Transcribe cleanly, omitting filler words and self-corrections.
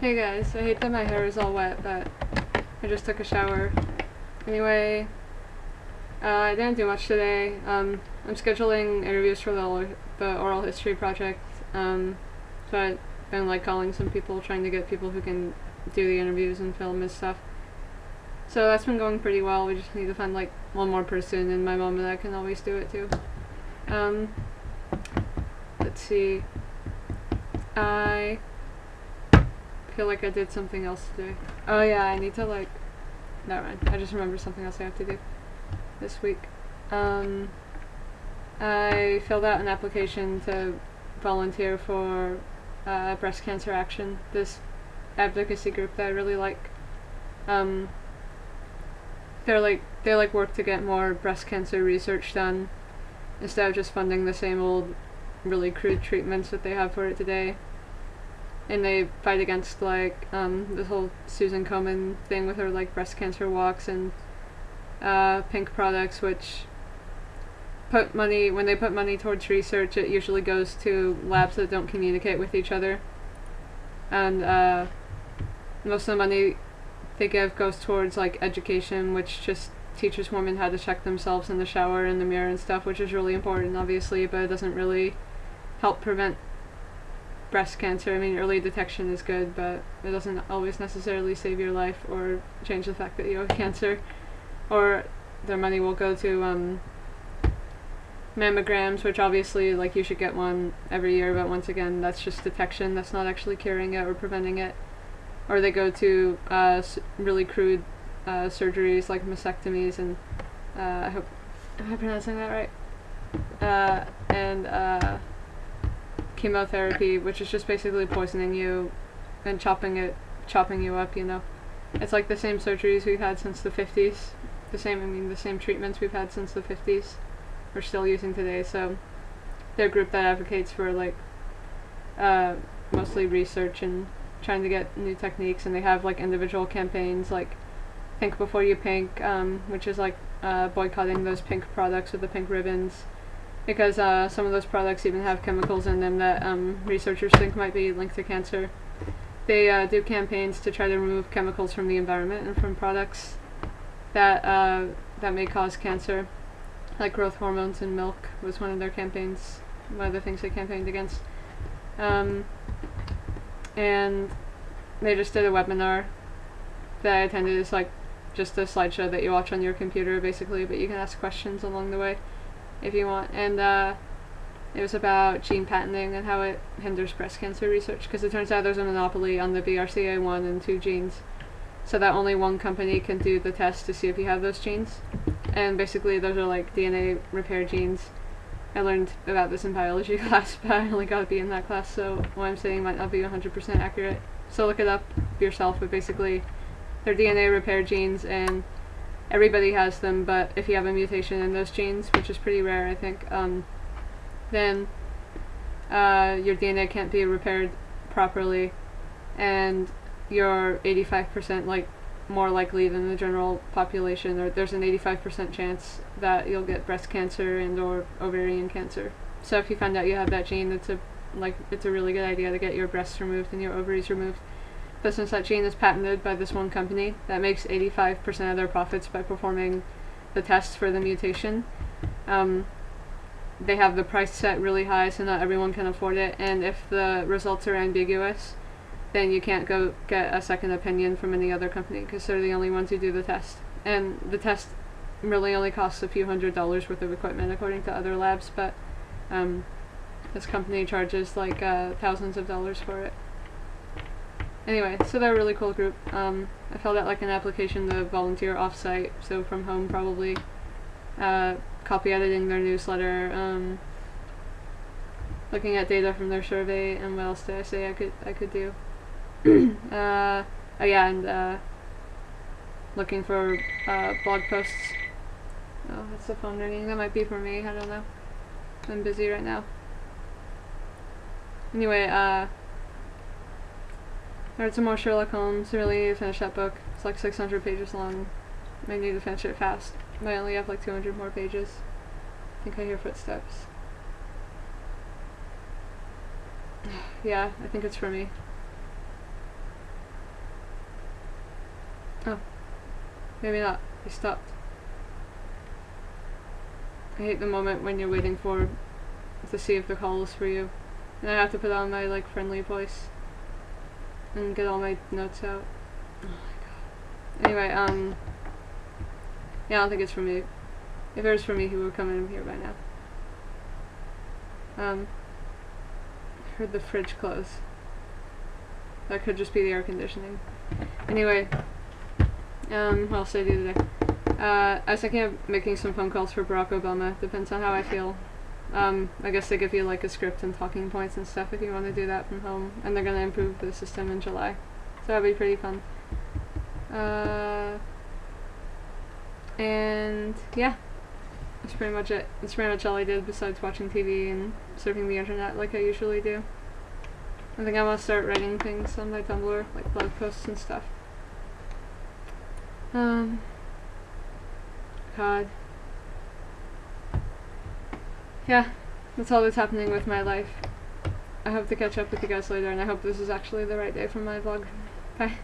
Hey guys, I hate that my hair is all wet, but I just took a shower. Anyway, I didn't do much today. I'm scheduling interviews for the oral history project. So I've been like calling some people, trying to get people who can do the interviews and film and stuff. So that's been going pretty well. We just need to find like one more person, and my mom and I can always do it too. Um, let's see. I feel like I did something else today. Oh yeah, I need to like. Never mind. I just remembered something else I have to do this week. I filled out an application to volunteer for Breast Cancer Action, this advocacy group that I really like. They work to get more breast cancer research done instead of just funding the same old really crude treatments that they have for it today. And they fight against like this whole Susan Komen thing with her like breast cancer walks and pink products, which when they put money towards research, it usually goes to labs that don't communicate with each other, and most of the money they give goes towards like education, which just teaches women how to check themselves in the shower and the mirror and stuff, which is really important obviously, but it doesn't really help prevent breast cancer. I mean, early detection is good, but it doesn't always necessarily save your life or change the fact that you have cancer. Or their money will go to mammograms, which obviously like you should get one every year, but once again that's just detection, that's not actually curing it or preventing it. Or they go to really crude surgeries like mastectomies and I hope, am I pronouncing that right? And chemotherapy, which is just basically poisoning you and chopping you up, you know. It's like the same surgeries we've had since the 50s. The same treatments we've had since the 50s. We're still using today, so they're a group that advocates for like mostly research and trying to get new techniques, and they have like individual campaigns like Pink Before You Pink, which is like boycotting those pink products with the pink ribbons, because some of those products even have chemicals in them that researchers think might be linked to cancer. They do campaigns to try to remove chemicals from the environment and from products that may cause cancer, like growth hormones in milk was one of their campaigns, one of the things they campaigned against. And they just did a webinar that I attended. It's like just a slideshow that you watch on your computer basically, but you can ask questions along the way if you want. And it was about gene patenting and how it hinders breast cancer research, because it turns out there's a monopoly on the BRCA1 and 2 genes, so that only one company can do the test to see if you have those genes. And basically those are like DNA repair genes. I learned about this in biology class, but I only got a B in that class, so what I'm saying might not be 100% accurate. So look it up yourself, but basically they're DNA repair genes, and everybody has them, but if you have a mutation in those genes, which is pretty rare I think, then your DNA can't be repaired properly, and you're 85% like more likely than the general population, or there's an 85% chance that you'll get breast cancer and or ovarian cancer. So if you find out you have that gene, it's a really good idea to get your breasts removed and your ovaries removed. But since that gene is patented by this one company that makes 85% of their profits by performing the tests for the mutation, they have the price set really high, so not everyone can afford it, and if the results are ambiguous, then you can't go get a second opinion from any other company, because they're the only ones who do the test. And the test really only costs a few $100s worth of equipment according to other labs, but this company charges like thousands of dollars for it. Anyway, so they're a really cool group. I filled out like an application to volunteer off-site, so from home probably, copy editing their newsletter, looking at data from their survey, and what else did I say I could do? Oh yeah, and looking for blog posts. Oh, that's the phone ringing. That might be for me. I don't know. I'm busy right now. Anyway, I read some more Sherlock Holmes. Really need to finish that book. It's like 600 pages long. I need to finish it fast. I only have like 200 more pages. I think I hear footsteps. Yeah, I think it's for me. Oh. Maybe not. He stopped. I hate the moment when you're waiting for to see if the call is for you. And I have to put on my like friendly voice and get all my notes out. Oh my god. Anyway, yeah, I don't think it's for me. If it was for me, he would come in here by now. Heard the fridge close. That could just be the air conditioning. Anyway, what else did I do today? I was thinking of making some phone calls for Barack Obama. Depends on how I feel. I guess they give you like a script and talking points and stuff if you want to do that from home. And they're going to improve the system in July. So that'll be pretty fun. And yeah, that's pretty much it. That's pretty much all I did besides watching TV and surfing the internet like I usually do. I think I want to start writing things on my Tumblr, like blog posts and stuff. God. Yeah, that's all that's happening with my life. I hope to catch up with you guys later, and I hope this is actually the right day for my vlog. Bye.